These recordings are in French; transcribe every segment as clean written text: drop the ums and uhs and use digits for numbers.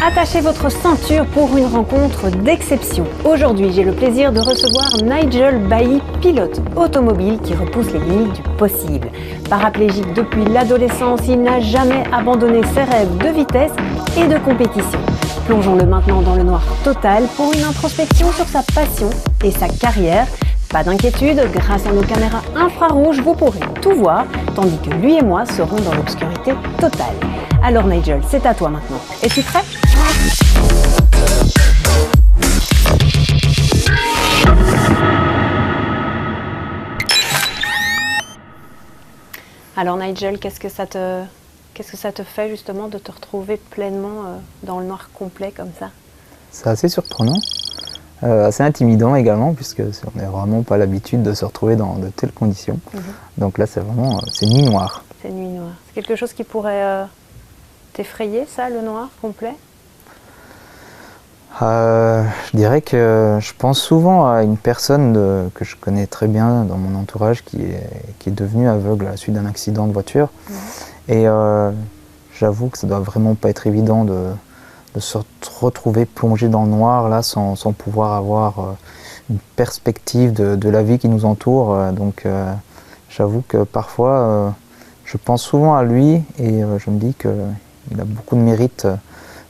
Attachez votre ceinture pour une rencontre d'exception. Aujourd'hui, j'ai le plaisir de recevoir Nigel Bailly, pilote automobile qui repousse les limites du possible. Paraplégique depuis l'adolescence, il n'a jamais abandonné ses rêves de vitesse et de compétition. Plongeons-le maintenant dans le noir total pour une introspection sur sa passion et sa carrière. Pas d'inquiétude, grâce à nos caméras infrarouges, vous pourrez tout voir, tandis que lui et moi serons dans l'obscurité totale. Alors Nigel, c'est à toi maintenant. Es-tu prêt ? Alors Nigel, qu'est-ce que ça te fait justement de te retrouver pleinement dans le noir complet comme ça ? C'est assez surprenant, assez intimidant également, puisque on n'a vraiment pas l'habitude de se retrouver dans de telles conditions. Donc là, c'est nuit noire. C'est nuit noire. C'est quelque chose qui pourrait t'effrayer, ça, le noir complet ? Je dirais que je pense souvent à une personne que je connais très bien dans mon entourage qui est devenue aveugle à la suite d'un accident de voiture. Et j'avoue que ça doit vraiment pas être évident de se retrouver plongé dans le noir là sans pouvoir avoir une perspective de la vie qui nous entoure. Donc j'avoue que parfois je pense souvent à lui et je me dis qu'il a beaucoup de mérite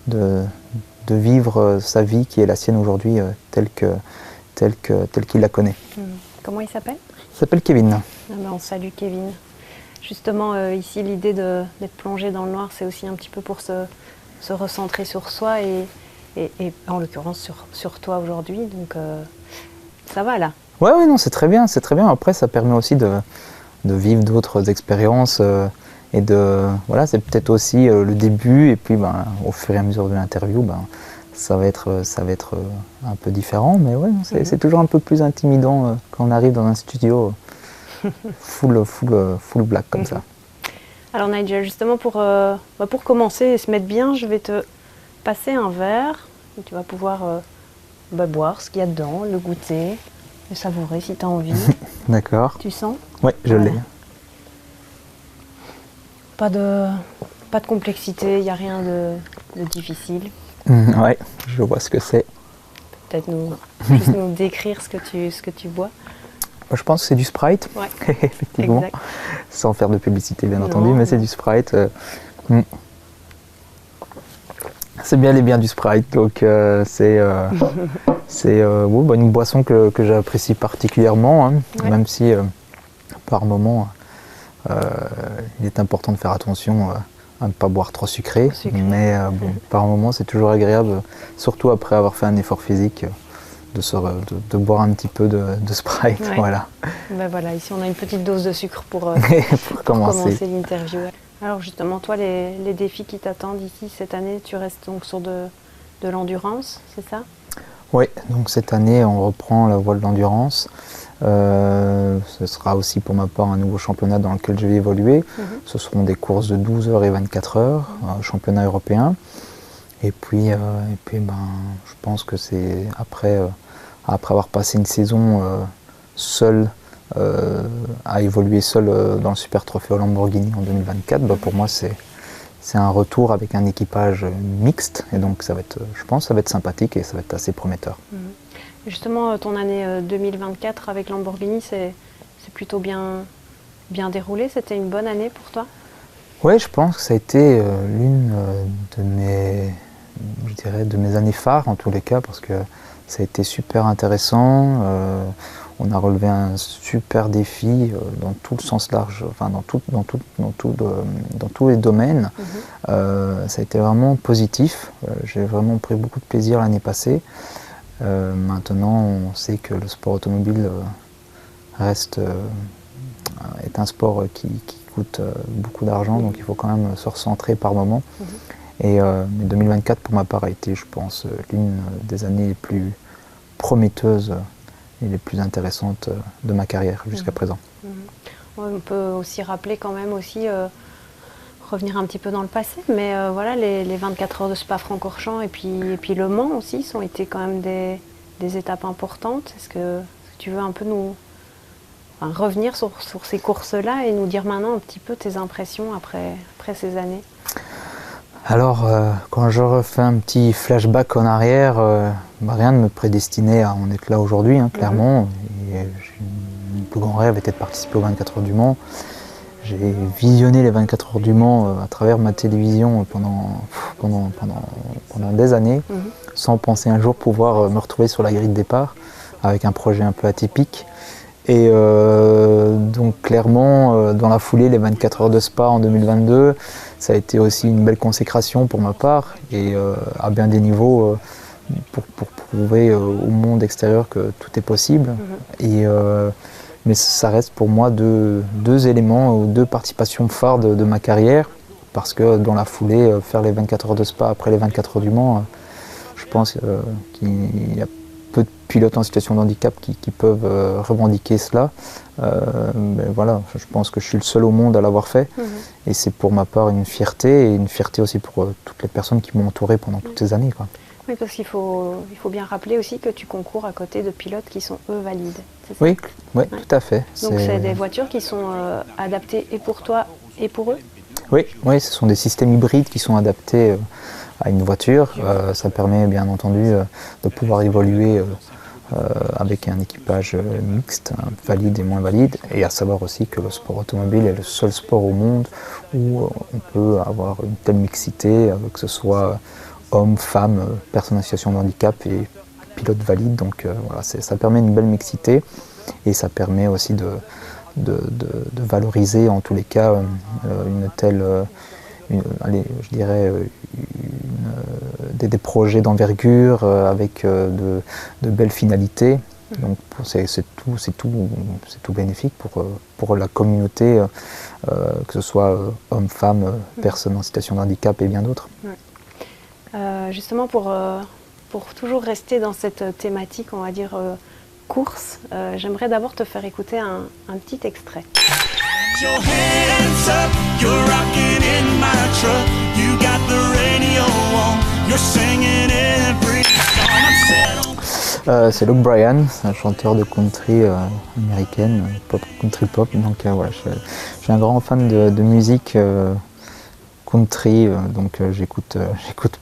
de vivre sa vie qui est la sienne aujourd'hui telle qu'il la connaît. Comment il s'appelle ? Il s'appelle Kevin. Ah ben, on salue Kevin. Justement, ici, l'idée d'être plongé dans le noir, c'est aussi un petit peu pour se recentrer sur soi et en l'occurrence sur toi aujourd'hui. Donc ça va là. Ouais, non, c'est très bien. Après, ça permet aussi de vivre d'autres expériences. Et voilà, c'est peut-être aussi le début, et puis au fur et à mesure de l'interview, ça va être un peu différent, mais ouais, c'est toujours un peu plus intimidant quand on arrive dans un studio full black comme ça. Alors Nigel, justement pour commencer et se mettre bien, je vais te passer un verre, et tu vas pouvoir boire ce qu'il y a dedans, le goûter, le savourer si tu as envie. D'accord. Tu sens ? Ouais, je l'ai. Pas de complexité, il n'y a rien de difficile. Ouais, je vois ce que c'est. Peut-être juste nous décrire ce que tu bois. Je pense que c'est du Sprite, ouais. Effectivement, exact. Sans faire de publicité bien entendu, mais c'est du Sprite. C'est bien et bien du Sprite, donc c'est une boisson que j'apprécie particulièrement, hein, ouais. Même si par moment il est important de faire attention à ne pas boire trop sucré. Mais par moment c'est toujours agréable, surtout après avoir fait un effort physique, de boire un petit peu de Sprite. Ouais. Voilà. Ben voilà, ici on a une petite dose de sucre pour commencer l'interview. Alors justement, toi, les défis qui t'attendent ici cette année, tu restes donc sur de l'endurance, c'est ça ? Oui, donc cette année on reprend la voie de l'endurance. Ce sera aussi pour ma part un nouveau championnat dans lequel je vais évoluer. Ce seront des courses de 12 heures et 24 heures, championnat européen. Et puis, je pense que c'est après avoir passé une saison seul, à évoluer seul dans le Super Trofeo Lamborghini en 2024, pour moi c'est un retour avec un équipage mixte. Et donc je pense que ça va être sympathique et ça va être assez prometteur. Justement, ton année 2024 avec Lamborghini, c'est plutôt bien déroulé. C'était une bonne année pour toi ? Oui, je pense que ça a été l'une de mes années phares en tous les cas, parce que ça a été super intéressant. On a relevé un super défi dans tout le sens large, enfin dans tous les domaines. Ça a été vraiment positif. J'ai vraiment pris beaucoup de plaisir l'année passée. Maintenant, on sait que le sport automobile est un sport qui coûte beaucoup d'argent, donc il faut quand même se recentrer par moment. Et 2024, pour ma part, a été, je pense, l'une des années les plus prometteuses et les plus intéressantes de ma carrière jusqu'à présent. On peut aussi rappeler quand même revenir un petit peu dans le passé, mais voilà, les 24 heures de Spa-Francorchamps et puis Le Mans aussi ont été quand même des étapes importantes. Est-ce que tu veux un peu revenir sur ces courses-là et nous dire maintenant un petit peu tes impressions après ces années ? Alors, quand je refais un petit flashback en arrière, rien ne me prédestinait à en être là aujourd'hui, hein, clairement. Mon plus grand rêve était de participer aux 24 heures du Mans. J'ai visionné les 24 heures du Mans à travers ma télévision pendant des années, sans penser un jour pouvoir me retrouver sur la grille de départ, avec un projet un peu atypique. Et donc clairement, dans la foulée, les 24 heures de Spa en 2022, ça a été aussi une belle consécration pour ma part, et à bien des niveaux, pour prouver au monde extérieur que tout est possible. Mais ça reste pour moi deux éléments, ou deux participations phares de ma carrière, parce que dans la foulée, faire les 24 heures de Spa après les 24 heures du Mans, je pense qu'il y a peu de pilotes en situation de handicap qui peuvent revendiquer cela. Mais voilà, je pense que je suis le seul au monde à l'avoir fait, et c'est pour ma part une fierté, et une fierté aussi pour toutes les personnes qui m'ont entouré pendant toutes ces années, quoi. Oui, parce qu'il faut bien rappeler aussi que tu concours à côté de pilotes qui sont eux valides. C'est ça? Oui, tout à fait. Donc c'est des voitures qui sont adaptées et pour toi et pour eux? Oui, ce sont des systèmes hybrides qui sont adaptés à une voiture. Ça permet bien entendu de pouvoir évoluer avec un équipage mixte, valide et moins valide, et à savoir aussi que le sport automobile est le seul sport au monde où on peut avoir une telle mixité, que ce soit hommes, femmes, personnes en situation de handicap et pilotes valides. Donc voilà, ça permet une belle mixité, et ça permet aussi de valoriser en tous les cas une telle, des projets d'envergure avec de belles finalités. Donc c'est tout bénéfique pour la communauté, que ce soit hommes, femmes, personnes en situation de handicap et bien d'autres. Justement, pour toujours rester dans cette thématique, on va dire course, j'aimerais d'abord te faire écouter un petit extrait. Your hands up, you're rocking in my truck. You got the radio on, you're singing every song. C'est Luke Bryan, un chanteur de country américaine, country pop. Donc voilà, je suis un grand fan de musique country, donc j'écoute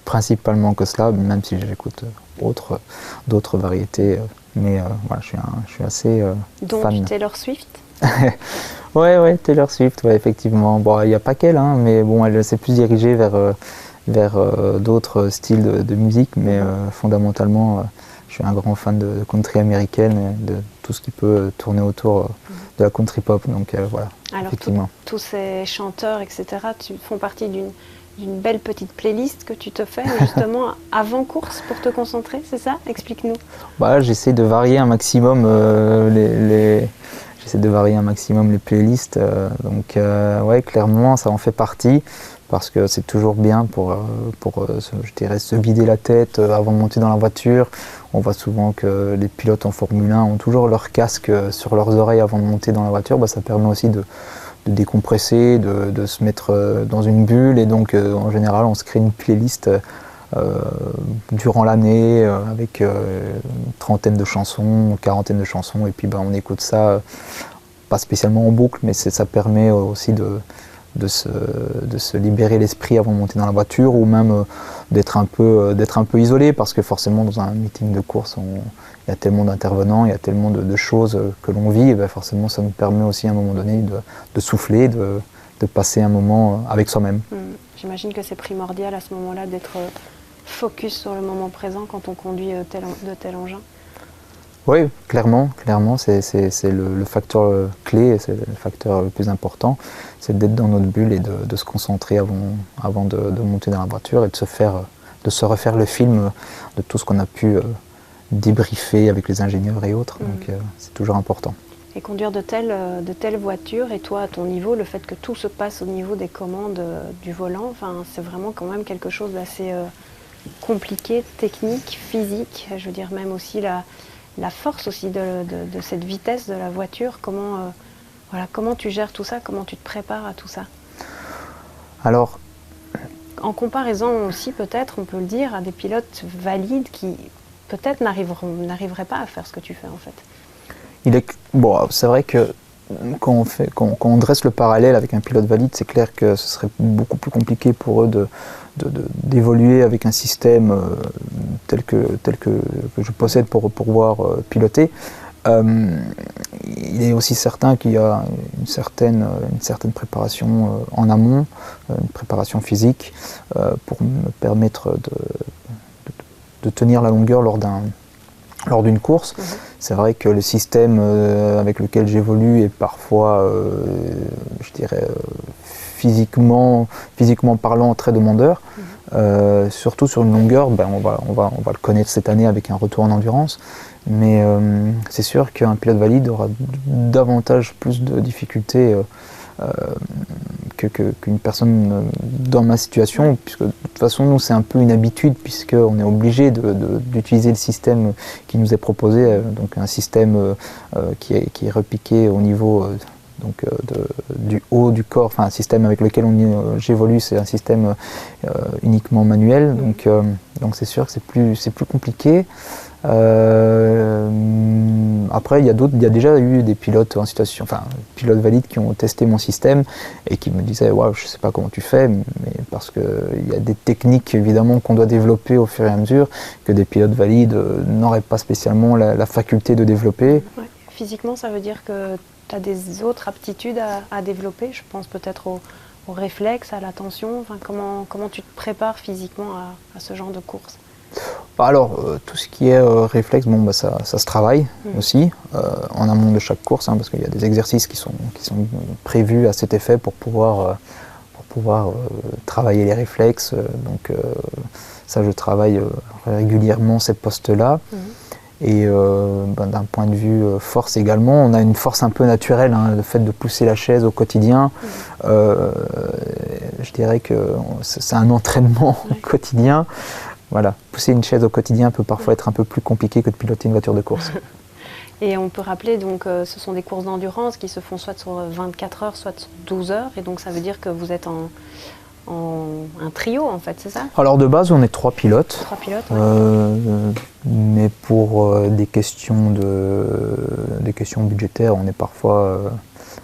principalement que cela, même si j'écoute d'autres variétés. Mais voilà, je suis assez donc fan. Taylor Swift? Ouais, Taylor Swift, ouais, effectivement. Bon, il n'y a pas qu'elle, hein, mais bon, elle s'est plus dirigée vers d'autres styles de musique, mais fondamentalement, je suis un grand fan de country américaine, et de tout ce qui peut tourner autour de la country pop, donc voilà. Alors tous ces chanteurs, etc., font partie d'une belle petite playlist que tu te fais justement avant course pour te concentrer, c'est ça? Explique-nous. J'essaie de varier un maximum les playlists, donc ouais, clairement ça en fait partie, parce que c'est toujours bien pour je dirais, se vider la tête avant de monter dans la voiture. On voit souvent que les pilotes en Formule 1 ont toujours leur casque sur leurs oreilles avant de monter dans la voiture. Ça permet aussi de décompresser, de se mettre dans une bulle, et donc en général on se crée une playlist durant l'année avec une trentaine de chansons, une quarantaine de chansons, et puis on écoute ça pas spécialement en boucle, mais ça permet aussi de se libérer l'esprit avant de monter dans la voiture, ou même d'être un peu isolé, parce que forcément dans un meeting de course il y a tellement d'intervenants, il y a tellement de choses que l'on vit, et forcément ça nous permet aussi à un moment donné de souffler, de passer un moment avec soi-même. J'imagine que c'est primordial à ce moment-là d'être focus sur le moment présent quand on conduit de tel engin. Oui, clairement, c'est le facteur clé, c'est le facteur le plus important, c'est d'être dans notre bulle et de se concentrer avant de monter dans la voiture, et de se refaire le film de tout ce qu'on a pu débriefer avec les ingénieurs et autres, donc c'est toujours important. Et conduire de telles voitures, et toi à ton niveau, le fait que tout se passe au niveau des commandes du volant, c'est vraiment quand même quelque chose d'assez compliqué, technique, physique, je veux dire même aussi la force aussi de cette vitesse de la voiture. Comment tu gères tout ça, comment tu te prépares à tout ça? Alors, en comparaison aussi, peut-être, on peut le dire, à des pilotes valides qui peut-être n'arriveraient pas à faire ce que tu fais en fait. C'est vrai que quand on dresse le parallèle avec un pilote valide, c'est clair que ce serait beaucoup plus compliqué pour eux d'évoluer avec un système tel que je possède pour pouvoir piloter. Il est aussi certain qu'il y a une certaine préparation en amont, une préparation physique pour me permettre de tenir la longueur lors d'une course. C'est vrai que le système avec lequel j'évolue est parfois, je dirais, physiquement parlant, très demandeur. Surtout sur une longueur, on va le connaître cette année avec un retour en endurance. Mais c'est sûr qu'un pilote valide aura davantage plus de difficultés qu'une personne dans ma situation, puisque de toute façon nous c'est un peu une habitude, puisqu'on est obligé d'utiliser le système qui nous est proposé, donc un système qui est repiqué au niveau du haut du corps, enfin un système avec lequel j'évolue, c'est un système uniquement manuel, donc c'est sûr que c'est plus compliqué. Après, il y a déjà eu des pilotes en situation, enfin pilotes valides qui ont testé mon système et qui me disaient waouh, je sais pas comment tu fais, mais parce que il y a des techniques évidemment qu'on doit développer au fur et à mesure que des pilotes valides n'auraient pas spécialement la faculté de développer. Ouais. Physiquement, ça veut dire que tu as des autres aptitudes à développer. Je pense peut-être au réflexe, à l'attention. Enfin, comment tu te prépares physiquement à ce genre de course? Alors, tout ce qui est réflexe, ça se travaille aussi en amont de chaque course, parce qu'il y a des exercices qui sont prévus à cet effet pour pouvoir travailler les réflexes. Donc ça, je travaille régulièrement ces postes-là. Et d'un point de vue force également, on a une force un peu naturelle, le fait de pousser la chaise au quotidien. Je dirais que c'est un entraînement quotidien. Voilà, pousser une chaise au quotidien peut parfois être un peu plus compliqué que de piloter une voiture de course. Et on peut rappeler, donc, ce sont des courses d'endurance qui se font soit sur 24 heures, soit sur 12 heures. Et donc ça veut dire que vous êtes en un trio, en fait, c'est ça? Alors de base, on est 3 pilotes. 3 pilotes, ouais. Mais pour des questions budgétaires, on est parfois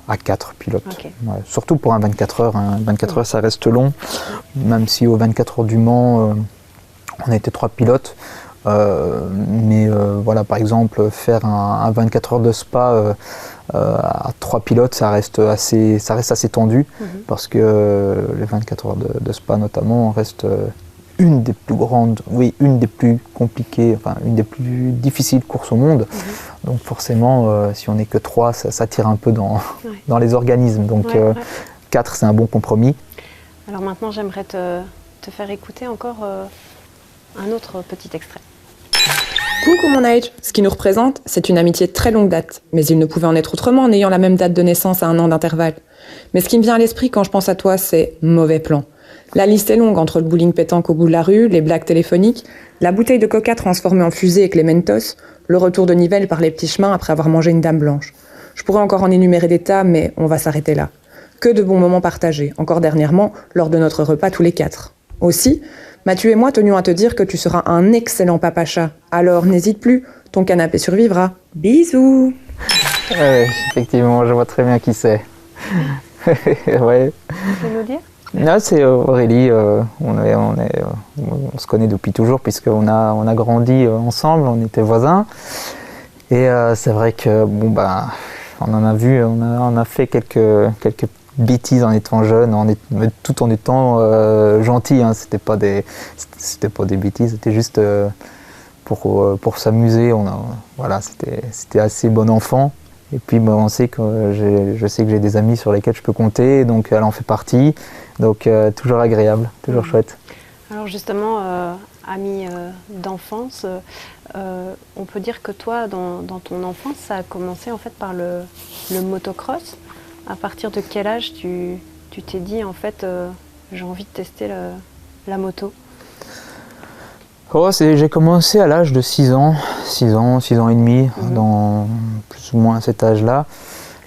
à 4 pilotes. Okay. Ouais, surtout pour un 24 heures. 24 heures, ça reste long. Même si aux 24 heures du Mans, on était 3 pilotes. Mais voilà, par exemple, faire un 24 heures de Spa à 3 pilotes, ça reste assez tendu, parce que les 24 heures de Spa notamment reste une des plus compliquées, enfin une des plus difficiles courses au monde. Donc forcément, si on n'est que 3, ça tire un peu dans les organismes. Donc 4, c'est un bon compromis. Alors maintenant, j'aimerais te faire écouter encore un autre petit extrait. Coucou mon Nige, ce qui nous représente, c'est une amitié de très longue date, mais il ne pouvait en être autrement en ayant la même date de naissance à 1 an d'intervalle. Mais ce qui me vient à l'esprit quand je pense à toi, c'est mauvais plan. La liste est longue entre le bowling pétanque au bout de la rue, les blagues téléphoniques, la bouteille de coca transformée en fusée avec les Mentos, le retour de Nivelles par les petits chemins après avoir mangé une dame blanche. Je pourrais encore en énumérer des tas, mais on va s'arrêter là. Que de bons moments partagés, encore dernièrement, lors de notre repas tous les 4. Aussi, Mathieu et moi tenions à te dire que tu seras un excellent papa-chat. Alors n'hésite plus, ton canapé survivra. Bisous. Ouais, effectivement, je vois très bien qui c'est. Ouais. Tu peux nous dire? Là, c'est Aurélie. On se connaît depuis toujours puisqu'on a grandi ensemble, on était voisins. Et c'est vrai que on en a vu, on a fait quelques bêtises en étant jeune, tout en étant gentil. C'était pas des bêtises, c'était juste pour s'amuser. Voilà, c'était assez bon enfant. Et puis on sait que je sais que j'ai des amis sur lesquels je peux compter, donc elle en fait partie. Donc toujours agréable, toujours chouette. Alors justement, ami d'enfance, on peut dire que toi, dans ton enfance, ça a commencé en fait par le motocross. À partir de quel âge tu t'es dit en fait j'ai envie de tester la moto? J'ai commencé à l'âge de 6 ans et demi, dans plus ou moins cet âge-là.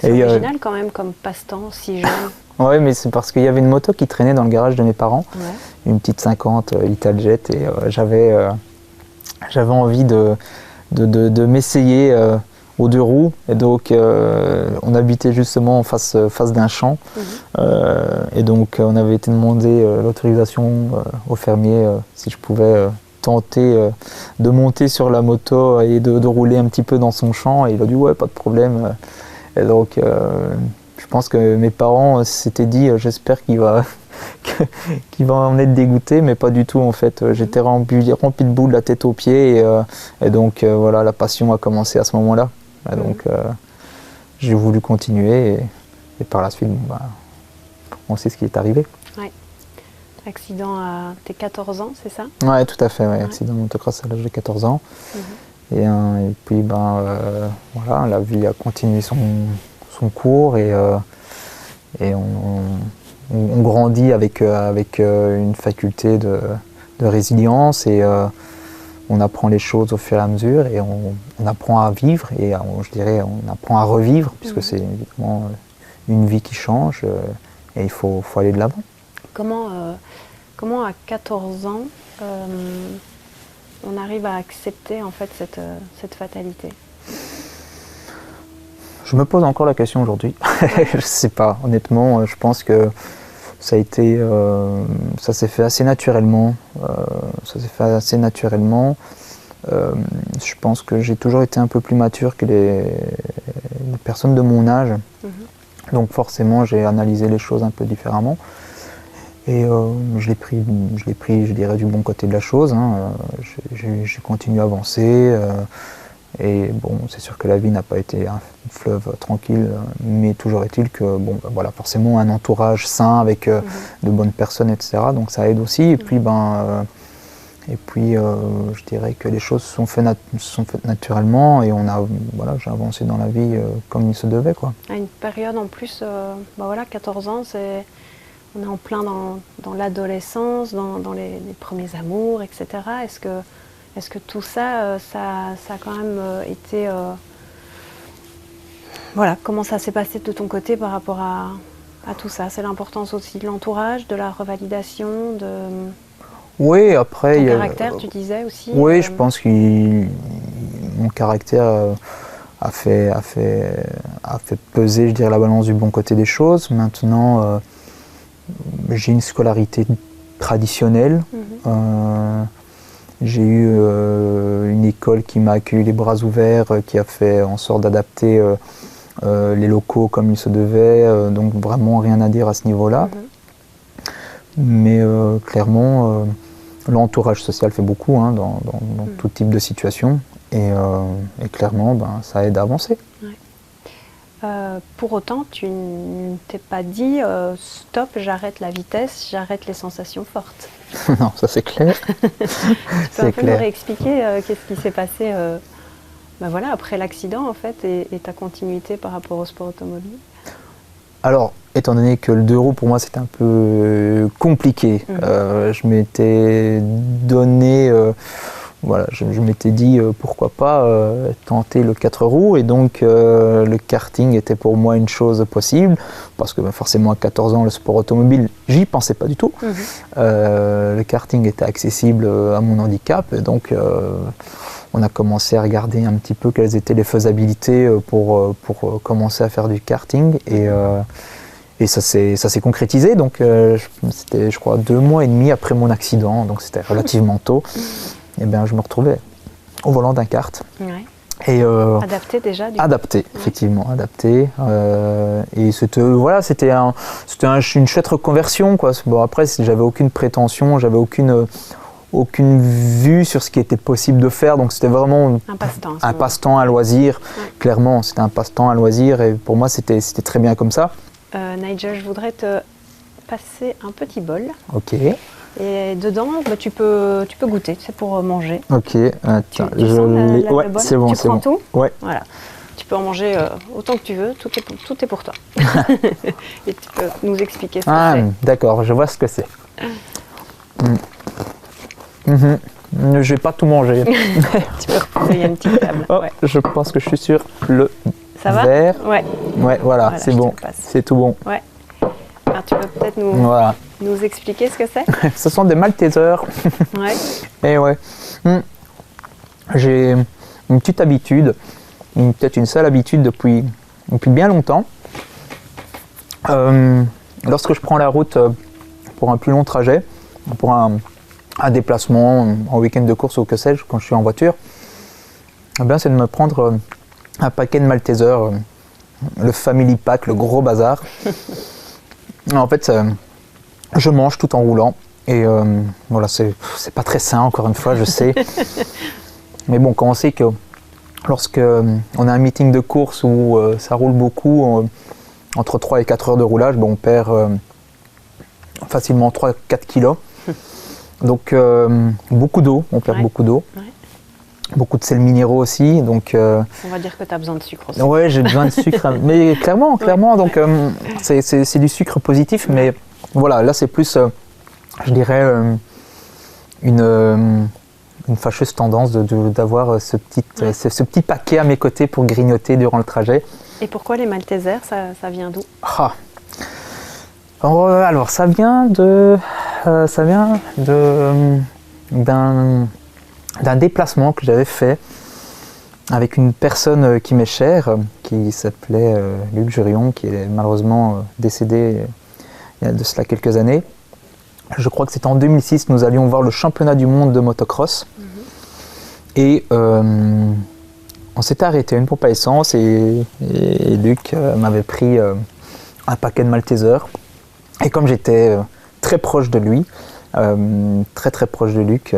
C'est original quand même comme passe-temps, si jeune. Oui, mais c'est parce qu'il y avait une moto qui traînait dans le garage de mes parents, une petite 50 Italjet, et j'avais envie de m'essayer aux 2 roues. Et donc, on habitait justement en face d'un champ. Et donc, on avait été demander l'autorisation au fermier si je pouvais tenter de monter sur la moto et de rouler un petit peu dans son champ. Et il a dit ouais, pas de problème. Et donc, je pense que mes parents s'étaient dit j'espère qu'il va en être dégoûté, mais pas du tout en fait. J'étais rempli de boue de la tête aux pieds et donc voilà, la passion a commencé à ce moment-là. Et donc j'ai voulu continuer et par la suite, on sait ce qui est arrivé. Ouais. Accident à tes 14 ans, c'est ça? Ouais, tout à fait, ouais. Accident de motocross à l'âge de 14 ans. Et puis voilà, la vie a continué son cours et on grandit avec une faculté de résilience et on apprend les choses au fur et à mesure et on apprend à vivre et je dirais on apprend à revivre puisque c'est évidemment une vie qui change et il faut aller de l'avant. Comment à 14 ans on arrive à accepter en fait cette fatalité? Je me pose encore la question aujourd'hui. Je sais pas, honnêtement, je pense que ça s'est fait assez naturellement. Je pense que j'ai toujours été un peu plus mature que les personnes de mon âge. Donc forcément, j'ai analysé les choses un peu différemment. Et je l'ai pris, je dirais, du bon côté de la chose. J'ai continué à avancer. Et bon, c'est sûr que la vie n'a pas été un fleuve tranquille, mais toujours est-il que, voilà, forcément un entourage sain avec de bonnes personnes, etc. Donc ça aide aussi. Et puis, je dirais que les choses sont faites naturellement et j'ai avancé dans la vie comme il se devait, quoi. À une période en plus, 14 ans, on est en plein dans l'adolescence, dans les premiers amours, etc. Est-ce que tout ça, ça a quand même été... comment ça s'est passé de ton côté par rapport à tout ça? C'est l'importance aussi de l'entourage, de la revalidation, de... Oui, après... Ton caractère, tu disais aussi? Oui, je pense que mon caractère a fait peser, je dirais, la balance du bon côté des choses. Maintenant, j'ai une scolarité traditionnelle. J'ai eu une école qui m'a accueilli les bras ouverts, qui a fait en sorte d'adapter les locaux comme il se devait, donc vraiment rien à dire à ce niveau-là. Mais clairement, l'entourage social fait beaucoup dans tout type de situation et clairement, ça aide à avancer. Pour autant, tu ne t'es pas dit stop, j'arrête la vitesse, j'arrête les sensations fortes. Non, ça c'est clair. Tu peux un peu nous réexpliquer qu'est-ce qui s'est passé après l'accident en fait et ta continuité par rapport au sport automobile? Alors, étant donné que le 2 roues pour moi c'était un peu compliqué, je m'étais donné... je m'étais dit pourquoi pas tenter le 4 roues et donc le karting était pour moi une chose possible parce que forcément à 14 ans le sport automobile j'y pensais pas du tout. Le karting était accessible à mon handicap et donc on a commencé à regarder un petit peu quelles étaient les faisabilités pour commencer à faire du karting et ça s'est concrétisé donc c'était je crois 2 mois et demi après mon accident donc c'était relativement tôt. Eh bien, je me retrouvais au volant d'un kart. Et adapté déjà adapté, effectivement, adapté. Et c'était une chouette reconversion, quoi. Bon, après, j'avais aucune prétention, j'avais aucune vue sur ce qui était possible de faire. Donc c'était vraiment un passe-temps, un loisir. Clairement, c'était un passe-temps, un loisir. Et pour moi, c'était très bien comme ça. Nigel, je voudrais te passer un petit bol. Ok. Et dedans, tu peux goûter, c'est pour manger. Ok, attends, tu sens le bol? C'est bon, tu prends tout? Ouais. Voilà. Tu peux en manger autant que tu veux, tout est pour toi. Et tu peux nous expliquer ce que c'est. D'accord, je vois ce que c'est. Je vais pas tout manger. Tu peux reprendre, il y a une petite table. Je pense que je suis sur le verre. Ouais, voilà, c'est bon, c'est tout bon. Ouais. Alors, tu peux peut-être nous expliquer ce que c'est? Ce sont des Maltesers. Ouais. Et ouais. J'ai une petite habitude peut-être une sale habitude depuis bien longtemps. Lorsque je prends la route pour un plus long trajet, pour un déplacement en week-end de course ou que sais-je, quand je suis en voiture, eh bien, c'est de me prendre un paquet de Malteser, le Family Pack, le gros bazar. En fait, je mange tout en roulant. Et voilà, c'est pas très sain, encore une fois, je sais. Mais bon, quand on sait que lorsque on a un meeting de course où ça roule beaucoup, entre 3 et 4 heures de roulage, on perd facilement 3-4 kilos. Donc beaucoup d'eau, on perd beaucoup d'eau. Ouais. Beaucoup de sels minéraux aussi. Donc, on va dire que tu as besoin de sucre aussi. Oui, j'ai besoin de sucre. Mais clairement. Ouais. Donc c'est du sucre positif. Mais voilà, là c'est plus, je dirais, une fâcheuse tendance d'avoir ce petit paquet à mes côtés pour grignoter durant le trajet. Et pourquoi les Maltesers, ça vient d'où? Alors ça vient d'un déplacement que j'avais fait avec une personne qui m'est chère, qui s'appelait Luc Jurion, qui est malheureusement décédé il y a de cela quelques années. Je crois que c'était en 2006, nous allions voir le championnat du monde de motocross. Et on s'était arrêté à une pompe à essence et Luc m'avait pris un paquet de Malteser. Et comme j'étais très proche de lui, très proche de Luc,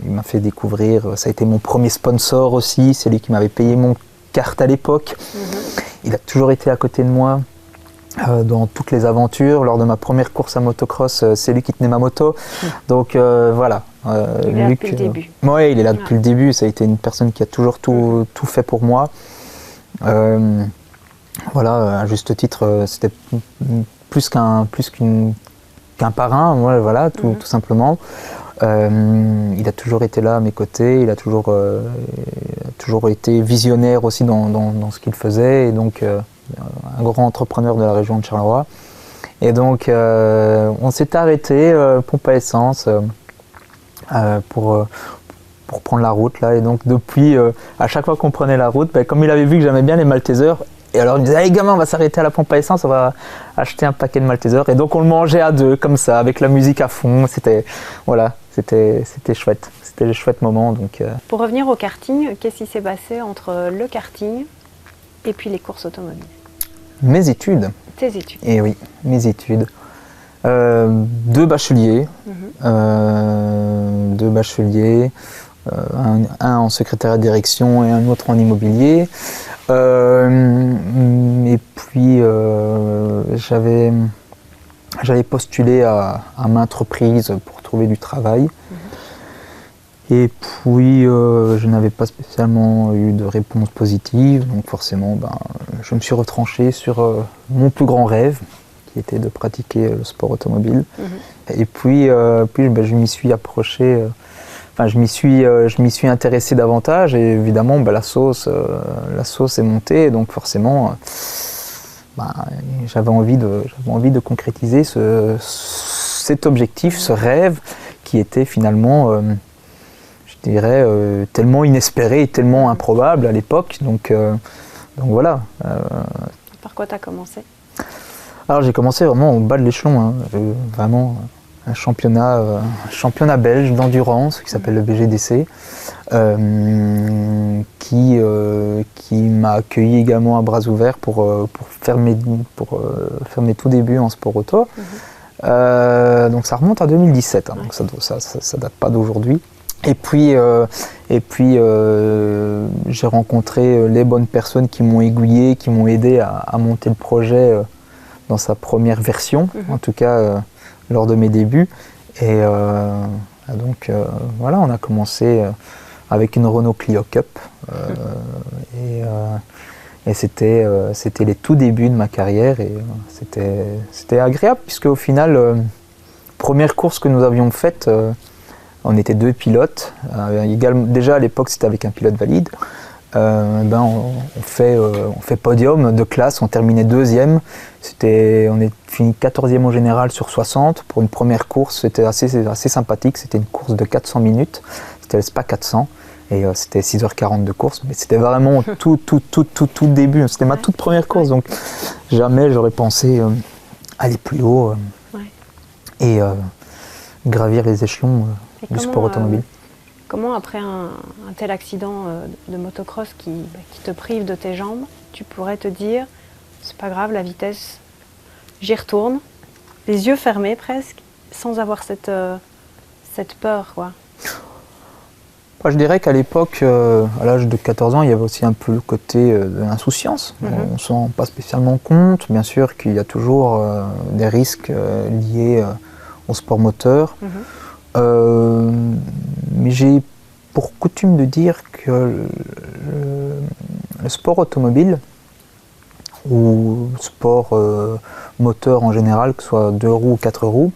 il m'a fait découvrir, ça a été mon premier sponsor aussi, c'est lui qui m'avait payé mon kart à l'époque. Il a toujours été à côté de moi dans toutes les aventures. Lors de ma première course à motocross, c'est lui qui tenait ma moto. Donc voilà. Il est là depuis le début. Oui, il est là depuis le début. Ça a été une personne qui a toujours tout fait pour moi. Voilà, à juste titre, c'était plus qu'un parrain, voilà, tout simplement. Il a toujours été là à mes côtés, il a toujours été visionnaire aussi dans ce qu'il faisait, et donc un grand entrepreneur de la région de Charleroi. Et donc on s'est arrêté, pompe à essence, pour prendre la route là. Et donc depuis, à chaque fois qu'on prenait la route, comme il avait vu que j'aimais bien les Maltesers, et alors il me disait, allez gamin, on va s'arrêter à la pompe à essence, on va acheter un paquet de Maltesers. Et donc on le mangeait à deux, comme ça, avec la musique à fond. C'était chouette. C'était le chouette moment. Donc, Pour revenir au karting, qu'est-ce qui s'est passé entre le karting et puis les courses automobiles? Mes études. Tes études. Et oui, mes études. Deux bacheliers. Un en secrétariat de direction et un autre en immobilier. Et puis j'avais postulé à maintes reprises pour trouver du travail. Et puis je n'avais pas spécialement eu de réponse positive, donc forcément je me suis retranché sur mon plus grand rêve, qui était de pratiquer le sport automobile. Et puis je m'y suis approché. Je m'y suis intéressé davantage, et évidemment la sauce est montée, donc forcément j'avais envie de concrétiser cet objectif, ce rêve qui était finalement, je dirais, tellement inespéré et tellement improbable à l'époque. Donc voilà. Par quoi tu as commencé? Alors j'ai commencé vraiment au bas de l'échelon, vraiment. Un championnat belge d'endurance qui s'appelle le BGDC, qui m'a accueilli également à bras ouverts pour faire mes tout débuts en sport auto. Donc ça remonte à 2017, donc ça date pas d'aujourd'hui. Et puis j'ai rencontré les bonnes personnes qui m'ont aiguillé, qui m'ont aidé à monter le projet dans sa première version, en tout cas lors de mes débuts. Et donc voilà, on a commencé avec une Renault Clio Cup, et c'était les tout débuts de ma carrière, et c'était agréable, puisque au final, première course que nous avions faite, on était deux pilotes, déjà à l'époque c'était avec un pilote valide. On fait podium de classe, on terminait deuxième. On est fini 14e au général sur 60. Pour une première course, c'était assez sympathique. C'était une course de 400 minutes. C'était le SPA 400. Et c'était 6h40 de course, mais c'était vraiment tout le début. C'était ma toute première course, donc jamais j'aurais pensé aller plus haut et gravir les échelons du sport automobile. Comment, après un tel accident de motocross qui te prive de tes jambes, tu pourrais te dire, c'est pas grave, la vitesse, j'y retourne, les yeux fermés presque, sans avoir cette peur, quoi. Je dirais qu'à l'époque, à l'âge de 14 ans, il y avait aussi un peu le côté de l'insouciance. On ne s'en rend pas spécialement compte. Bien sûr qu'il y a toujours des risques liés au sport moteur. Mais j'ai pour coutume de dire que le sport automobile, ou le sport moteur en général, que ce soit 2 roues ou 4 roues,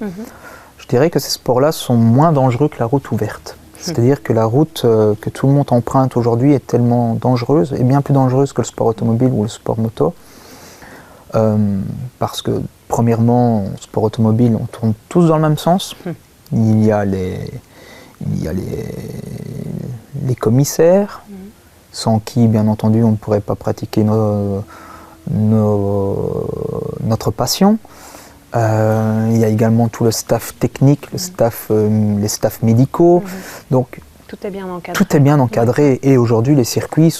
je dirais que ces sports-là sont moins dangereux que la route ouverte. C'est-à-dire que la route que tout le monde emprunte aujourd'hui est tellement dangereuse, et bien plus dangereuse que le sport automobile ou le sport moto. Parce que, premièrement, au sport automobile, on tourne tous dans le même sens. Il y a les commissaires, sans qui, bien entendu, on ne pourrait pas pratiquer notre passion. Il y a également tout le staff technique, les staffs médicaux. Donc, tout est bien encadré. Tout est bien encadré. Et aujourd'hui, les circuits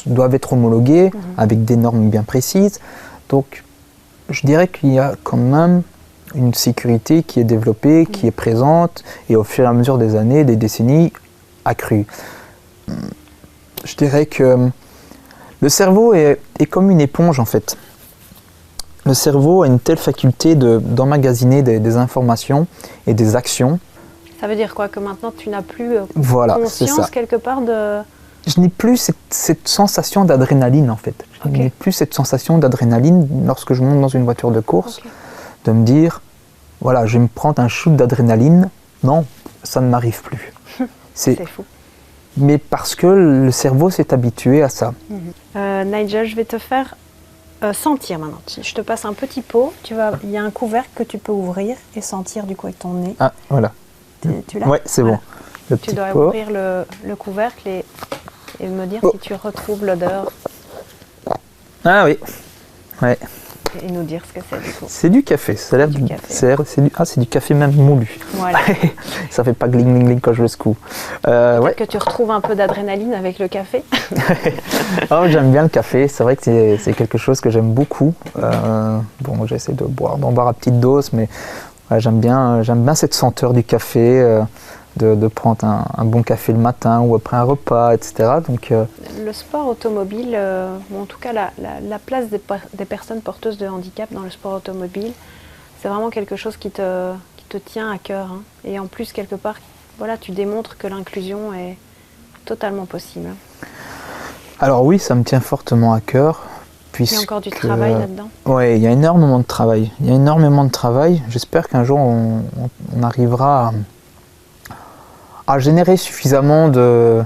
doivent être homologués avec des normes bien précises. Donc, je dirais qu'il y a quand même une sécurité qui est développée, qui est présente, et au fur et à mesure des années, des décennies, accrue. Je dirais que le cerveau est comme une éponge, en fait. Le cerveau a une telle faculté d'emmagasiner des informations et des actions. Ça veut dire quoi? Que maintenant tu n'as plus conscience quelque part de... Je n'ai plus cette sensation d'adrénaline en fait. Je n'ai plus cette sensation d'adrénaline lorsque je monte dans une voiture de course, de me dire, voilà, je vais me prendre un shoot d'adrénaline. Non, ça ne m'arrive plus. C'est fou. Mais parce que le cerveau s'est habitué à ça. Nigel, je vais te faire... sentir maintenant. Je te passe un petit pot. Il y a un couvercle que tu peux ouvrir et sentir du coup avec ton nez. Ah, voilà. Tu l'as? Ouais, c'est bon. Le tu dois ouvrir le couvercle et me dire si tu retrouves l'odeur. Ah oui. Ouais. Et nous dire ce que c'est du coup. C'est du café. Ça a l'air du café. C'est du café même moulu. Voilà. Ça fait pas gling gling gling quand je le secoue. Peut-être que tu retrouves un peu d'adrénaline avec le café. Oh, j'aime bien le café. C'est vrai que c'est quelque chose que j'aime beaucoup. Bon, j'essaie d'en boire à petite dose, mais j'aime bien cette senteur du café. De prendre un bon café le matin ou après un repas, etc. Donc, le sport automobile, ou en tout cas la place des personnes porteuses de handicap dans le sport automobile, c'est vraiment quelque chose qui te tient à cœur. Hein. Et en plus, quelque part, voilà, tu démontres que l'inclusion est totalement possible. Alors oui, ça me tient fortement à cœur. Il y a encore du travail là-dedans. Oui, il y a énormément de travail. J'espère qu'un jour, on arrivera à générer suffisamment de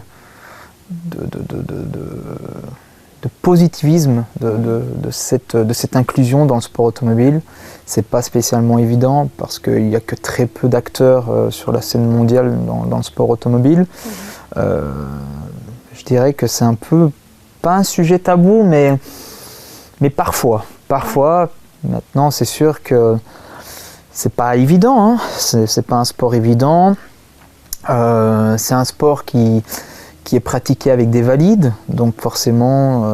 positivisme de cette inclusion dans le sport automobile. C'est pas spécialement évident parce qu'il n'y a que très peu d'acteurs sur la scène mondiale dans le sport automobile. Je dirais que c'est un peu, pas un sujet tabou, mais parfois. Maintenant, c'est sûr que c'est pas évident, hein. C'est pas un sport évident. C'est un sport qui est pratiqué avec des valides, donc forcément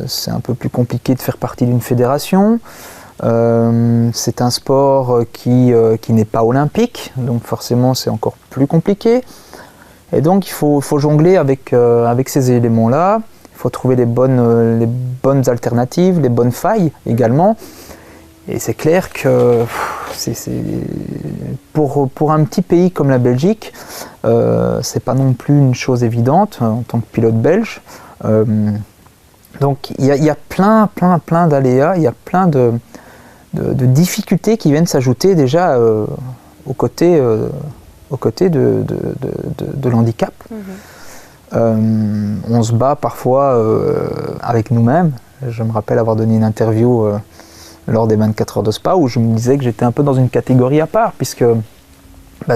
c'est un peu plus compliqué de faire partie d'une fédération. C'est un sport qui n'est pas olympique, donc forcément c'est encore plus compliqué. Et donc il faut jongler avec ces éléments-là. Il faut trouver les bonnes alternatives, les bonnes failles également. Et c'est clair que pour un petit pays comme la Belgique, c'est pas non plus une chose évidente en tant que pilote belge. Donc il y a plein d'aléas, il y a plein de difficultés qui viennent s'ajouter déjà aux côtés de l'handicap. On se bat parfois avec nous-mêmes. Je me rappelle avoir donné une interview lors des 24 heures de Spa où je me disais que j'étais un peu dans une catégorie à part puisque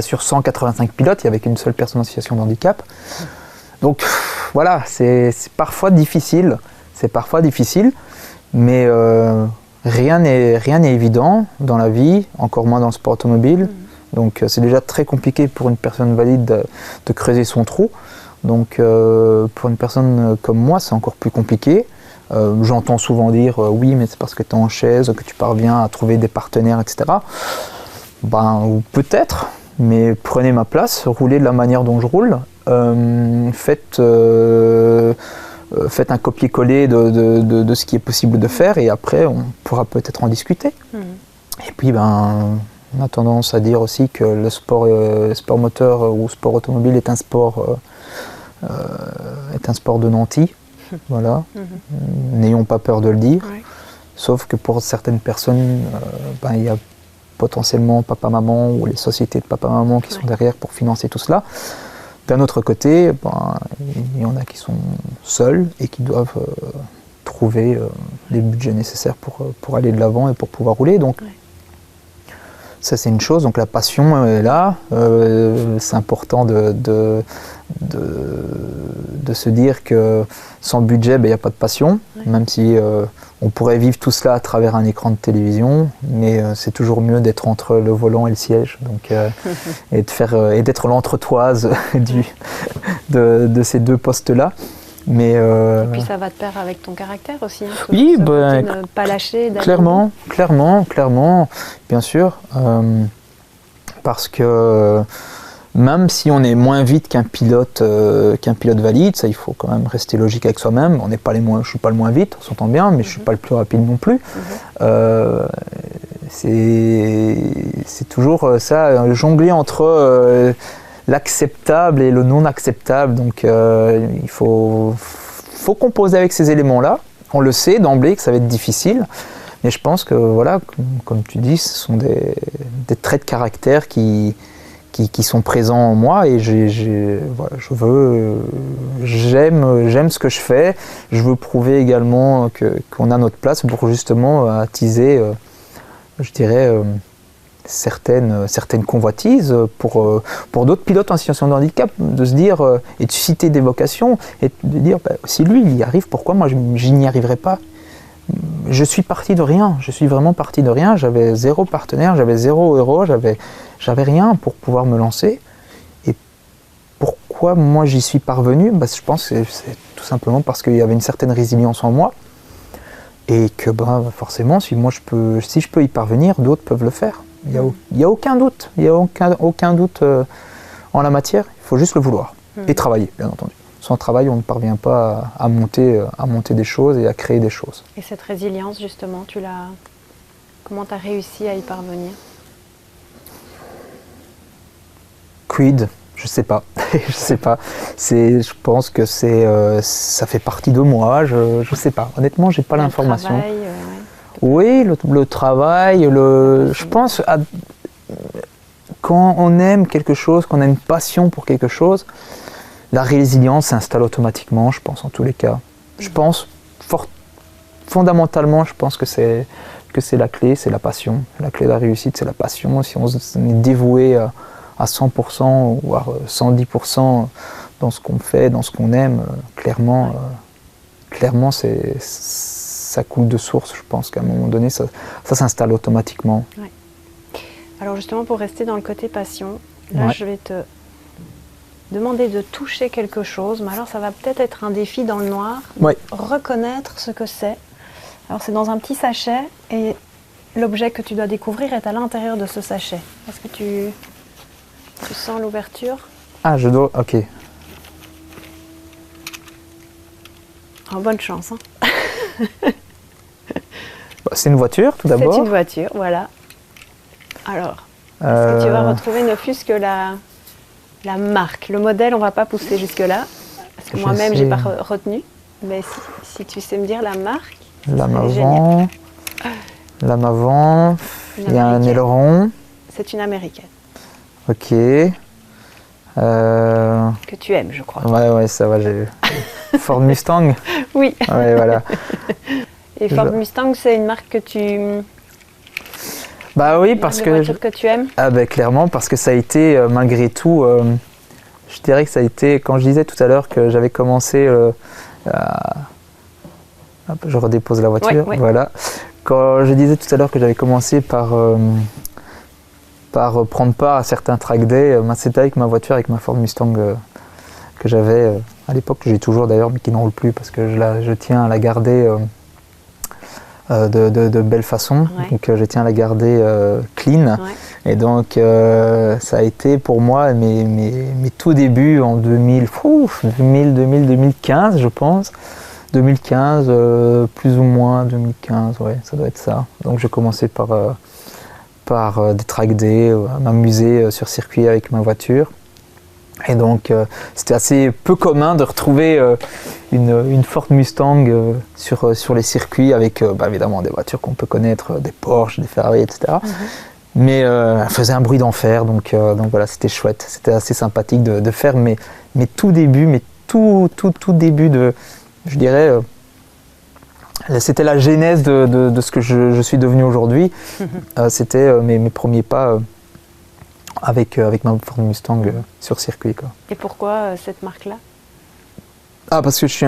sur 185 pilotes, il n'y avait qu'une seule personne en situation de handicap. Donc voilà, c'est parfois difficile. C'est parfois difficile, mais rien n'est évident dans la vie, encore moins dans le sport automobile. Donc c'est déjà très compliqué pour une personne valide de creuser son trou. Donc pour une personne comme moi, c'est encore plus compliqué. J'entends souvent dire oui, mais c'est parce que tu es en chaise que tu parviens à trouver des partenaires, etc. Ben, peut-être, mais prenez ma place, roulez de la manière dont je roule. Faites un copier-coller de ce qui est possible de faire et après on pourra peut-être en discuter. Et puis ben, on a tendance à dire aussi que le sport moteur ou sport automobile est un sport de nantis. Voilà. N'ayons pas peur de le dire. Ouais. Sauf que pour certaines personnes, il y a potentiellement papa-maman ou les sociétés de papa-maman qui sont derrière pour financer tout cela. D'un autre côté, il y en a qui sont seuls et qui doivent trouver les budgets nécessaires pour aller de l'avant et pour pouvoir rouler. Donc, ça c'est une chose. Donc la passion est là. C'est important de se dire que sans budget, il n'y a pas de passion. Même si on pourrait vivre tout cela à travers un écran de télévision, mais c'est toujours mieux d'être entre le volant et le siège, donc, et d'être l'entretoise de ces deux postes-là. Mais et puis ça va de pair avec ton caractère aussi. Oui, ne pas lâcher. Clairement, bien sûr, parce que même si on est moins vite qu'un pilote valide, ça il faut quand même rester logique avec soi-même. Je ne suis pas le moins vite, on s'entend bien, mais je ne suis pas le plus rapide non plus. C'est toujours ça, jongler entre l'acceptable et le non acceptable. Donc il faut composer avec ces éléments-là. On le sait d'emblée que ça va être difficile, mais je pense que voilà, comme tu dis, ce sont des traits de caractère qui sont présents en moi et j'aime ce que je fais. Je veux prouver également qu'on a notre place pour justement attiser, je dirais, certaines convoitises pour d'autres pilotes en situation de handicap, de se dire et de susciter des vocations et de dire si lui il y arrive, pourquoi moi je n'y arriverai pas? Je suis parti de rien, je suis vraiment parti de rien, j'avais 0 partenaire, j'avais 0 euro, j'avais rien pour pouvoir me lancer. Et pourquoi moi j'y suis parvenu? Je pense que c'est tout simplement parce qu'il y avait une certaine résilience en moi et que forcément si je peux y parvenir, d'autres peuvent le faire. Il n'y a aucun doute, en la matière, il faut juste le vouloir et travailler, bien entendu. Sans travail, on ne parvient pas à monter des choses et à créer des choses. Et cette résilience, justement, comment tu as réussi à y parvenir? Quid? Je sais pas. Je pense que ça fait partie de moi. Je sais pas. Honnêtement, j'ai pas l'information. Oui, le travail, je pense quand on aime quelque chose, qu'on a une passion pour quelque chose, la résilience s'installe automatiquement, je pense, en tous les cas. Je pense, fondamentalement, je pense que c'est la clé, c'est la passion. La clé de la réussite, c'est la passion. Si on est dévoué à 100% ou à 110% dans ce qu'on fait, dans ce qu'on aime, clairement, ça coule de source. Je pense qu'à un moment donné, ça s'installe automatiquement. Ouais. Alors justement, pour rester dans le côté passion, là, je vais te demander de toucher quelque chose, mais alors ça va peut-être être un défi dans le noir, reconnaître ce que c'est. Alors c'est dans un petit sachet et l'objet que tu dois découvrir est à l'intérieur de ce sachet. Est-ce que tu sens l'ouverture? Ah, je dois... Ok. Oh, bonne chance. C'est une voiture, tout d'abord. C'est une voiture, voilà. Alors, est-ce que tu vas retrouver ne fût-ce que la marque, le modèle, on ne va pas pousser jusque-là, parce que moi-même, je n'ai pas retenu. Mais si tu sais me dire la marque, lame avant, il y a un aileron. C'est une américaine. Ok. Que tu aimes, je crois. Ouais, ça va, j'ai Ford Mustang. Oui. Ouais, voilà. Et Ford Mustang, c'est une marque que tu... Bah oui, parce que... voiture que tu aimes? Ah bah clairement, parce que ça a été, malgré tout, je dirais que ça a été, quand je disais tout à l'heure que j'avais commencé je redépose la voiture, voilà. Quand je disais tout à l'heure que j'avais commencé par prendre part à certains track days, c'était avec ma voiture, avec ma Ford Mustang que j'avais à l'époque, que j'ai toujours d'ailleurs, mais qui ne roule plus parce que je tiens à la garder de belle façon. Donc je tiens à la garder clean. Et donc ça a été pour moi mes tout débuts en 2015, je pense. 2015, plus ou moins 2015, ouais, ça doit être ça. Donc j'ai commencé par des track days, à m'amuser sur circuit avec ma voiture. Et donc c'était assez peu commun de retrouver une Ford Mustang sur les circuits avec évidemment des voitures qu'on peut connaître, des Porsche, des Ferrari, etc. Mais elle faisait un bruit d'enfer, donc voilà, c'était chouette, c'était assez sympathique de faire mes tout débuts, tout début de, je dirais, c'était la genèse de ce que je suis devenu aujourd'hui. C'était mes premiers pas avec ma Ford Mustang sur circuit, quoi. Et pourquoi cette marque-là ? Parce que je suis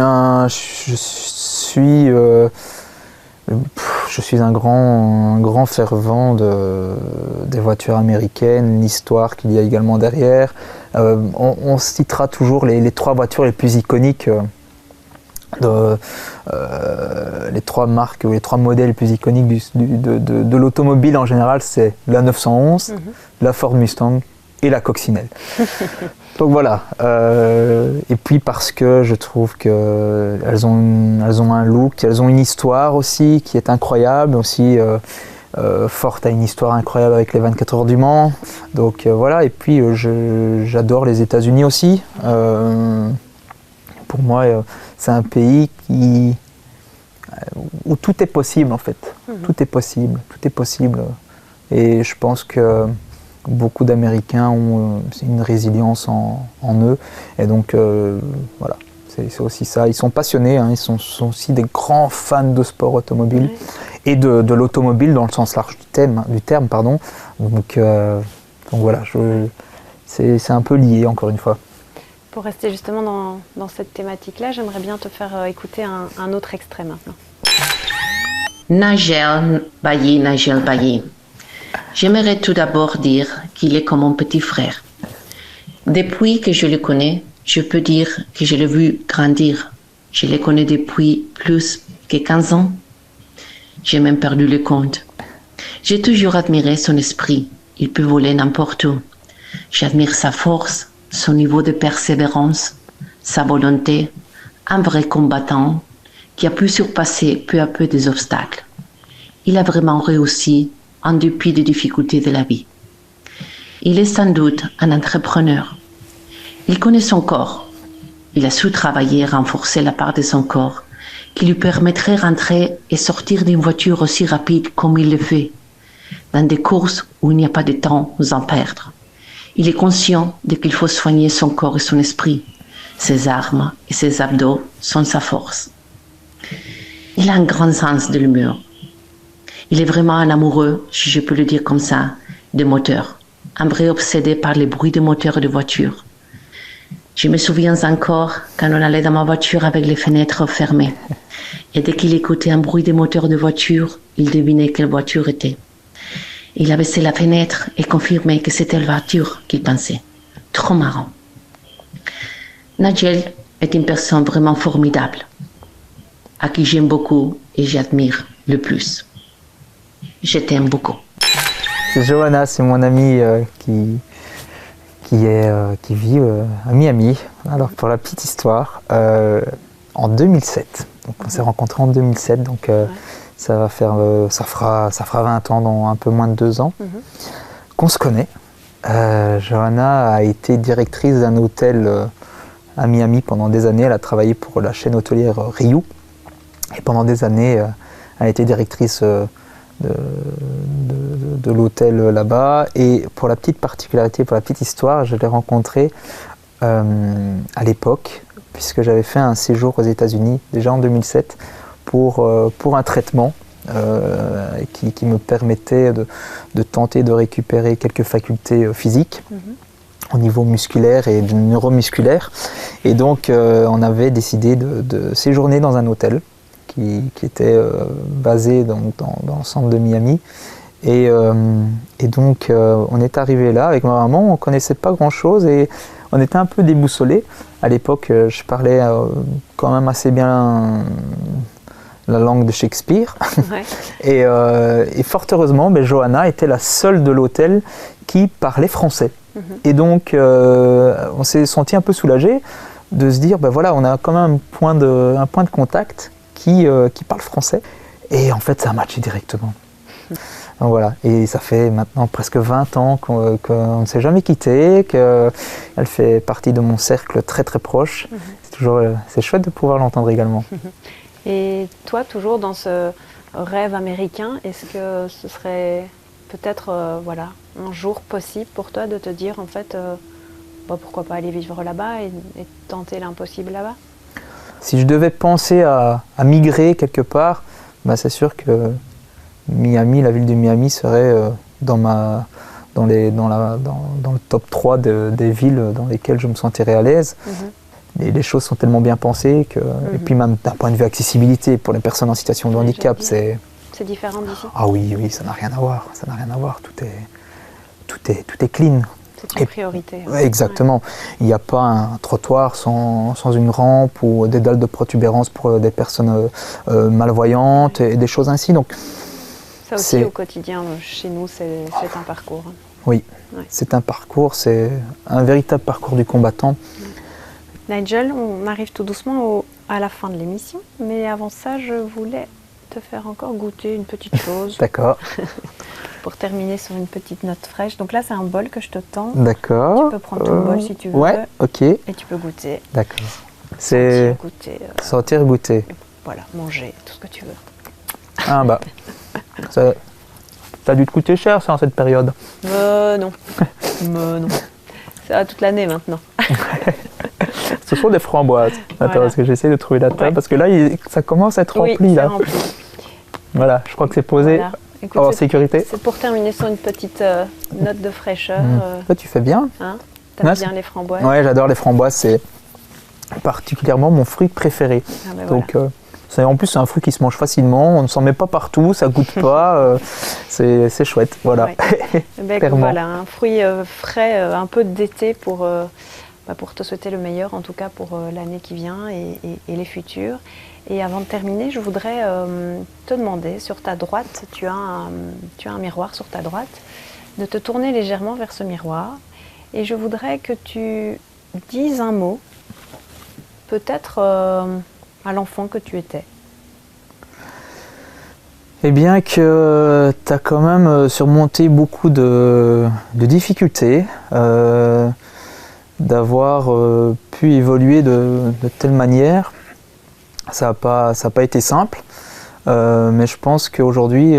un grand fervent des voitures américaines, l'histoire qu'il y a également derrière. On citera toujours les 3 voitures les plus iconiques, les 3 marques ou les 3 modèles les plus iconiques de l'automobile en général, c'est la 911, la Ford Mustang et la Coccinelle. Donc voilà, et puis parce que je trouve qu'elles ont un look, elles ont une histoire aussi qui est incroyable, aussi Ford a une histoire incroyable avec les 24 heures du Mans, donc voilà, et puis j'adore les États-Unis aussi. Pour moi, c'est un pays où tout est possible en fait, tout est possible, et je pense que beaucoup d'Américains ont une résilience en eux, et donc voilà, c'est aussi ça. Ils sont passionnés, ils sont aussi des grands fans de sport automobile et de l'automobile dans le sens large du terme, pardon. Donc voilà, c'est un peu lié encore une fois. Pour rester justement dans cette thématique-là, j'aimerais bien te faire écouter un autre extrait maintenant. Nigel Bailly. J'aimerais tout d'abord dire qu'il est comme mon petit frère. Depuis que je le connais, je peux dire que je l'ai vu grandir. Je le connais depuis plus que 15 ans. J'ai même perdu le compte. J'ai toujours admiré son esprit. Il peut voler n'importe où. J'admire sa force, son niveau de persévérance, sa volonté, un vrai combattant qui a pu surpasser peu à peu des obstacles. Il a vraiment réussi en dépit des difficultés de la vie. Il est sans doute un entrepreneur. Il connaît son corps. Il a su travailler et renforcer la part de son corps qui lui permettrait de rentrer et sortir d'une voiture aussi rapide comme il le fait, dans des courses où il n'y a pas de temps à en perdre. Il est conscient de qu'il faut soigner son corps et son esprit. Ses armes et ses abdos sont sa force. Il a un grand sens de l'humour. Il est vraiment un amoureux, si je peux le dire comme ça, de moteurs. Un vrai obsédé par les bruits de moteurs de voiture. Je me souviens encore quand on allait dans ma voiture avec les fenêtres fermées. Et dès qu'il écoutait un bruit de moteur de voiture, il devinait quelle voiture était. Il abaissait la fenêtre et confirmait que c'était la voiture qu'il pensait. Trop marrant. Nigel est une personne vraiment formidable, à qui j'aime beaucoup et j'admire le plus. Je t'aime beaucoup. C'est Johanna, c'est mon amie qui vit à Miami. Alors pour la petite histoire, en 2007, donc on s'est rencontrés en 2007, donc ça fera 20 ans, dans un peu moins de 2 ans qu'on se connaît. Johanna a été directrice d'un hôtel à Miami pendant des années. Elle a travaillé pour la chaîne hôtelière Riu et pendant des années elle a été directrice de l'hôtel là-bas. Et pour la petite particularité, pour la petite histoire, je l'ai rencontrée à l'époque, puisque j'avais fait un séjour aux États-Unis déjà en 2007 pour un traitement qui me permettait de tenter de récupérer quelques facultés physiques. au niveau musculaire et neuromusculaire. Et donc on avait décidé de séjourner dans un hôtel qui était basé dans le centre de Miami. Et donc on est arrivé là avec ma maman, on ne connaissait pas grand chose et on était un peu déboussolés. À l'époque je parlais quand même assez bien la langue de Shakespeare. Ouais. Et fort heureusement, Johanna était la seule de l'hôtel qui parlait français. Et donc on s'est senti un peu soulagé de se dire, voilà, on a quand même un point de contact qui parle français. Et en fait, ça a matché directement. Donc voilà, et ça fait maintenant presque 20 ans qu'on ne s'est jamais quitté, qu'elle fait partie de mon cercle très très proche. C'est chouette de pouvoir l'entendre également. Et toi, toujours dans ce rêve américain, est-ce que ce serait peut-être un jour possible pour toi de te dire, en fait, pourquoi pas aller vivre là-bas et tenter l'impossible là-bas? Si je devais penser à migrer quelque part, c'est sûr que Miami, la ville de Miami serait dans le top 3 des villes dans lesquelles je me sentirais à l'aise. Et les choses sont tellement bien pensées et puis même d'un point de vue accessibilité pour les personnes en situation de handicap, c'est différent d'ici. Ah oui, ça n'a rien à voir. Tout est clean. C'est une priorité. Exactement. Ouais. Il n'y a pas un trottoir sans une rampe ou des dalles de protubérance pour des personnes malvoyantes et des choses ainsi. Donc, ça aussi, au quotidien, chez nous, c'est un parcours. Oui, c'est un parcours, c'est un véritable parcours du combattant. Nigel, on arrive tout doucement à la fin de l'émission, mais avant ça, je voulais te faire encore goûter une petite chose. D'accord. Pour terminer sur une petite note fraîche. Donc là, c'est un bol que je te tends. D'accord. Tu peux prendre ton bol si tu veux. Ouais, ok. Et tu peux goûter. D'accord. C'est goûter. Sortir, goûter. Voilà, manger, tout ce que tu veux. Ah ça a dû te coûter cher, ça, en cette période. Non. Non. Ça va toute l'année maintenant. Ce sont des framboises. Attends, parce que j'essaie de trouver la table, parce que là, ça commence à être rempli. Là. Rempli. Voilà, je crois que c'est posé. Voilà. Écoute, en sécurité. C'est pour terminer sur une petite note de fraîcheur. Toi, tu fais bien. Hein, t'aimes bien les framboises? Ouais, j'adore les framboises. C'est particulièrement mon fruit préféré. Donc, en plus, c'est un fruit qui se mange facilement. On ne s'en met pas partout, ça goûte pas. C'est chouette. Voilà. Ouais. Voilà, un fruit frais, un peu d'été pour te souhaiter le meilleur, en tout cas pour l'année qui vient et les futurs. Et avant de terminer, je voudrais te demander, sur ta droite, tu as un miroir sur ta droite, de te tourner légèrement vers ce miroir. Et je voudrais que tu dises un mot, peut-être à l'enfant que tu étais. Eh bien que tu as quand même surmonté beaucoup de difficultés, d'avoir pu évoluer de telle manière. Ça n'a pas été simple, mais je pense qu'aujourd'hui,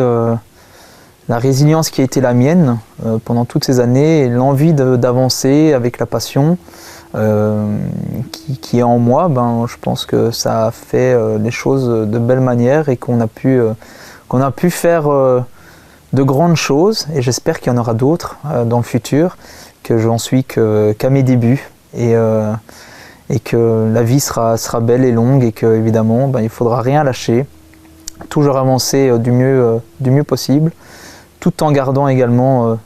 la résilience qui a été la mienne pendant toutes ces années et l'envie d'avancer avec la passion qui est en moi, je pense que ça a fait les choses de belle manière et qu'on a pu faire de grandes choses, et j'espère qu'il y en aura d'autres dans le futur, que j'en suis qu'à mes débuts. Et que la vie sera belle et longue et qu'évidemment, il ne faudra rien lâcher, toujours avancer du mieux possible, tout en gardant également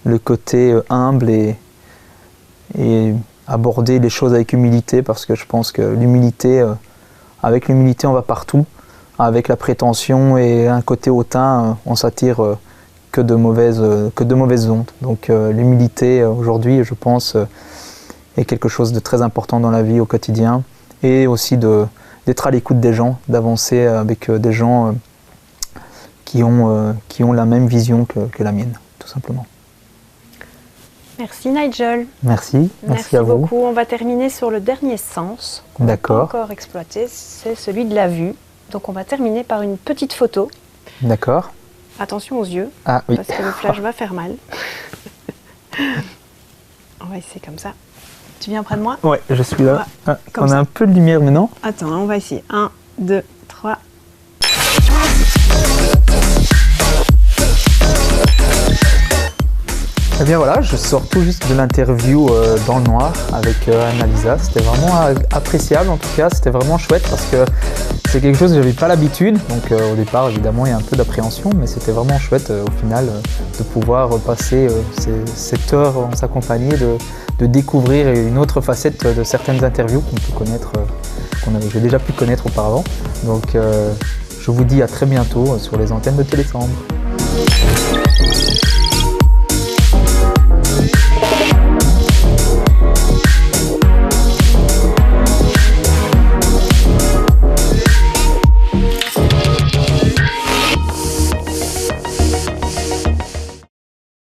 le côté humble et aborder les choses avec humilité, parce que je pense que avec l'humilité, on va partout. Avec la prétention et un côté hautain, on s'attire que de mauvaises ondes. Donc l'humilité, aujourd'hui, je pense, est quelque chose de très important dans la vie au quotidien, et aussi d'être à l'écoute des gens, d'avancer avec des gens qui ont la même vision que la mienne, tout simplement. Merci Nigel. Merci à vous. Beaucoup. On va terminer sur le dernier sens qu'on n'a pas encore exploité, c'est celui de la vue. Donc on va terminer par une petite photo. D'accord. Attention aux yeux, parce que le flash va faire mal. On va essayer comme ça. Tu viens près de moi? Ouais, je suis là. On a un peu de lumière maintenant. Attends, on va essayer. 1, 2, 3. Eh bien voilà, je sors tout juste de l'interview dans le noir avec Annalisa. C'était vraiment appréciable en tout cas, c'était vraiment chouette parce que c'est quelque chose que j'avais pas l'habitude. Donc au départ évidemment il y a un peu d'appréhension, mais c'était vraiment chouette au final de pouvoir passer cette heure en sa compagnie, de découvrir une autre facette de certaines interviews qu'on peut connaître, j'ai déjà pu connaître auparavant. Donc je vous dis à très bientôt sur les antennes de Télésambre.